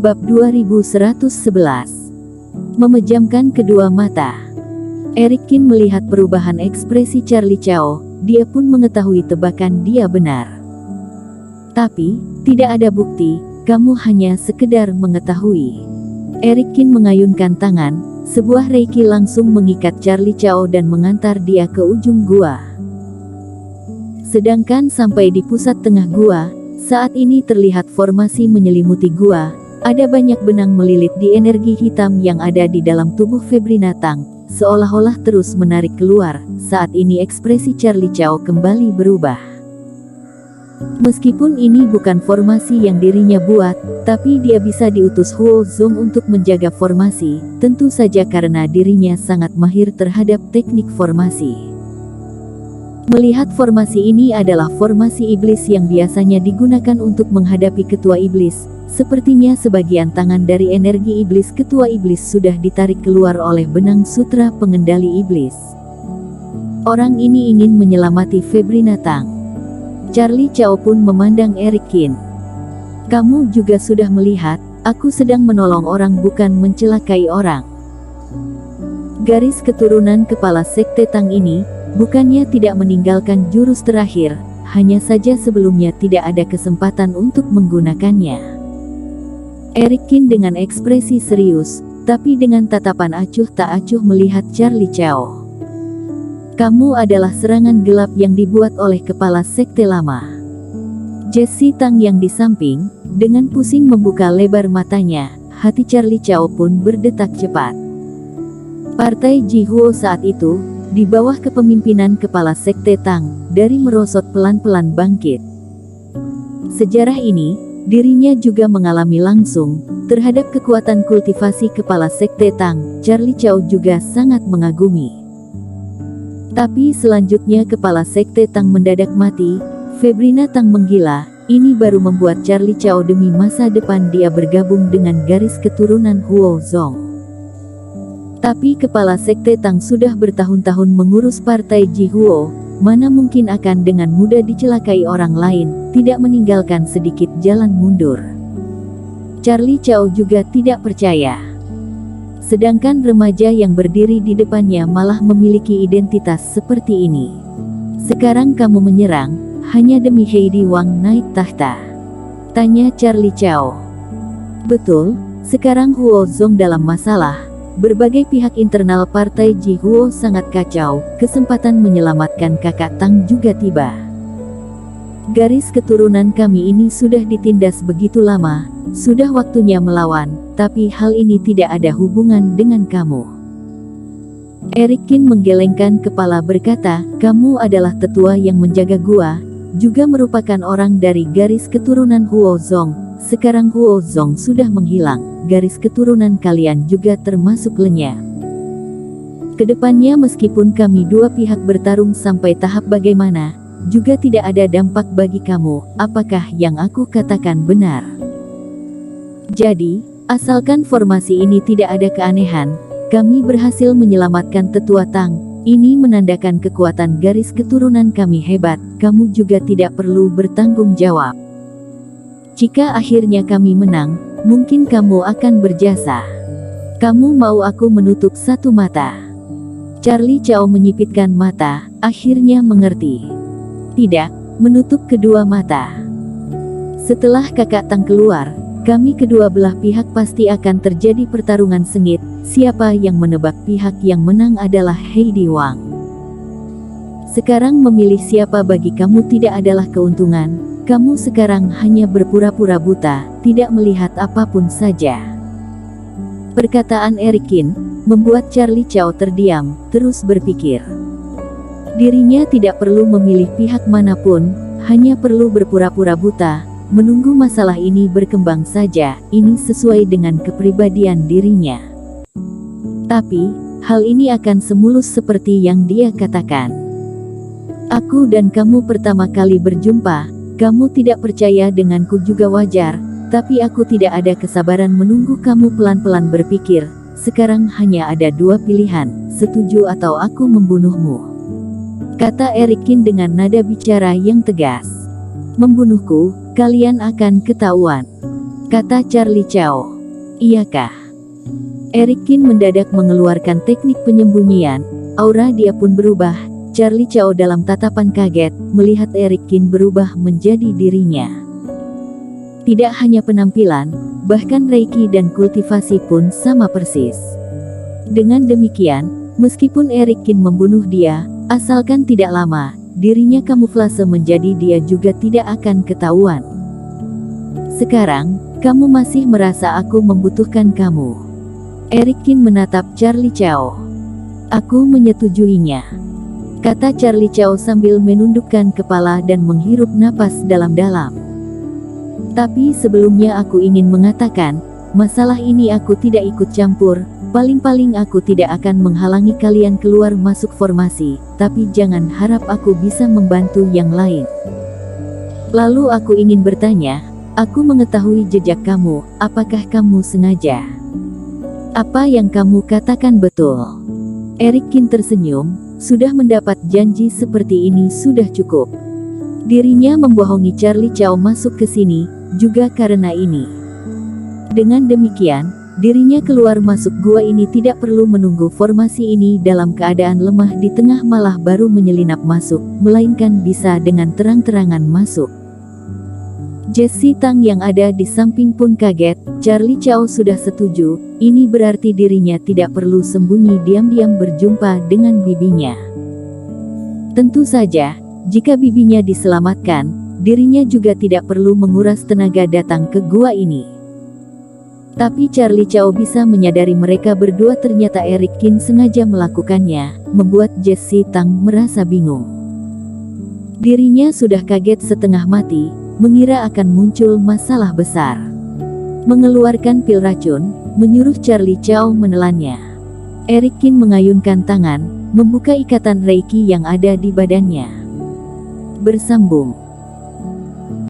Bab 2111. Memejamkan kedua mata. Eric Kin melihat perubahan ekspresi Charlie Cao. Dia pun mengetahui tebakan dia benar. Tapi, tidak ada bukti, kamu hanya sekedar mengetahui. Eric Kin mengayunkan tangan, sebuah reiki langsung mengikat Charlie Cao dan mengantar dia ke ujung gua. Sedangkan sampai di pusat tengah gua, saat ini terlihat formasi menyelimuti gua. Ada banyak benang melilit di energi hitam yang ada di dalam tubuh Febrina Tang, seolah-olah terus menarik keluar. Saat ini ekspresi Charlie Cao kembali berubah. Meskipun ini bukan formasi yang dirinya buat, tapi dia bisa diutus Huo Zong untuk menjaga formasi, tentu saja karena dirinya sangat mahir terhadap teknik formasi. Melihat formasi ini adalah formasi iblis yang biasanya digunakan untuk menghadapi ketua iblis. Sepertinya sebagian tangan dari energi iblis ketua iblis sudah ditarik keluar oleh benang sutra pengendali iblis. Orang ini ingin menyelamati Febrina Tang. Charlie Cao pun memandang Eric Kin. Kamu juga sudah melihat, aku sedang menolong orang bukan mencelakai orang. Garis keturunan kepala sekte Tang ini, bukannya tidak meninggalkan jurus terakhir, hanya saja sebelumnya tidak ada kesempatan untuk menggunakannya. Eric Kin dengan ekspresi serius, tapi dengan tatapan acuh tak acuh melihat Charlie Cao. Kamu adalah serangan gelap yang dibuat oleh kepala sekte lama. Jesse Tang yang di samping, dengan pusing membuka lebar matanya, hati Charlie Cao pun berdetak cepat. Partai Jihuo saat itu, di bawah kepemimpinan kepala sekte Tang, dari merosot pelan-pelan bangkit. Sejarah ini, dirinya juga mengalami langsung, terhadap kekuatan kultivasi kepala sekte Tang. Charlie Cao juga sangat mengagumi. Tapi selanjutnya kepala sekte Tang mendadak mati, Febrina Tang menggila. Ini baru membuat Charlie Cao demi masa depan dia bergabung dengan garis keturunan Huo Zong. Tapi kepala sekte Tang sudah bertahun-tahun mengurus partai Jihuo, mana mungkin akan dengan mudah dicelakai orang lain, tidak meninggalkan sedikit jalan mundur. Charlie Cao juga tidak percaya. Sedangkan remaja yang berdiri di depannya malah memiliki identitas seperti ini. Sekarang kamu menyerang, hanya demi Heidi Wang naik tahta? Tanya Charlie Cao. Betul, sekarang Huo Zong dalam masalah. Berbagai pihak internal partai Jihuo sangat kacau, kesempatan menyelamatkan kakak Tang juga tiba. Garis keturunan kami ini sudah ditindas begitu lama, sudah waktunya melawan, tapi hal ini tidak ada hubungan dengan kamu. Eric Kin menggelengkan kepala berkata, kamu adalah tetua yang menjaga gua, juga merupakan orang dari garis keturunan Huo Zong. Sekarang Huo Zong sudah menghilang, garis keturunan kalian juga termasuk lenyap. Kedepannya meskipun kami dua pihak bertarung sampai tahap bagaimana, juga tidak ada dampak bagi kamu. Apakah yang aku katakan benar? Jadi, asalkan formasi ini tidak ada keanehan, kami berhasil menyelamatkan tetua Tang. Ini menandakan kekuatan garis keturunan kami hebat, kamu juga tidak perlu bertanggung jawab. Jika akhirnya kami menang, mungkin kamu akan berjasa. Kamu mau aku menutup satu mata? Charlie Cao menyipitkan mata, akhirnya mengerti. Tidak, menutup kedua mata. Setelah kakak Tang keluar, kami kedua belah pihak pasti akan terjadi pertarungan sengit. Siapa yang menebak pihak yang menang adalah Heidi Wang. Sekarang memilih siapa bagi kamu tidak adalah keuntungan. Kamu sekarang hanya berpura-pura buta, tidak melihat apapun saja. Perkataan Eric Kin membuat Charlie Cao terdiam, terus berpikir. Dirinya tidak perlu memilih pihak manapun, hanya perlu berpura-pura buta, menunggu masalah ini berkembang saja. Ini sesuai dengan kepribadian dirinya. Tapi, hal ini akan semulus seperti yang dia katakan. Aku dan kamu pertama kali berjumpa. Kamu tidak percaya denganku juga wajar, tapi aku tidak ada kesabaran menunggu kamu pelan-pelan berpikir. Sekarang hanya ada dua pilihan, setuju atau aku membunuhmu. Kata Eric Kin dengan nada bicara yang tegas. Membunuhku, kalian akan ketahuan. Kata Charlie Cao. Iyakah? Eric Kin mendadak mengeluarkan teknik penyembunyian, aura dia pun berubah. Charlie Cao dalam tatapan kaget, melihat Eric Kin berubah menjadi dirinya. Tidak hanya penampilan, bahkan reiki dan kultivasi pun sama persis. Dengan demikian, meskipun Eric Kin membunuh dia, asalkan tidak lama, dirinya kamuflase menjadi dia juga tidak akan ketahuan. Sekarang, kamu masih merasa aku membutuhkan kamu? Eric Kin menatap Charlie Cao. Aku menyetujuinya, kata Charlie Cao sambil menundukkan kepala dan menghirup napas dalam-dalam. Tapi sebelumnya aku ingin mengatakan, masalah ini aku tidak ikut campur, paling-paling aku tidak akan menghalangi kalian keluar masuk formasi, tapi jangan harap aku bisa membantu yang lain. Lalu aku ingin bertanya, aku mengetahui jejak kamu, apakah kamu sengaja? Apa yang kamu katakan betul? Eric Kin tersenyum, sudah mendapat janji seperti ini sudah cukup. Dirinya membohongi Charlie Cao masuk ke sini, juga karena ini. Dengan demikian, dirinya keluar masuk gua ini tidak perlu menunggu formasi ini dalam keadaan lemah di tengah malah baru menyelinap masuk, melainkan bisa dengan terang-terangan masuk. Jesse Tang yang ada di samping pun kaget. Charlie Cao sudah setuju, ini berarti dirinya tidak perlu sembunyi diam-diam berjumpa dengan bibinya. Tentu saja, jika bibinya diselamatkan, dirinya juga tidak perlu menguras tenaga datang ke gua ini. Tapi Charlie Cao bisa menyadari mereka berdua ternyata Eric Kin sengaja melakukannya, membuat Jesse Tang merasa bingung. Dirinya sudah kaget setengah mati, mengira akan muncul masalah besar. Mengeluarkan pil racun, menyuruh Charlie Cao menelannya. Eric Kin mengayunkan tangan, membuka ikatan reiki yang ada di badannya. Bersambung.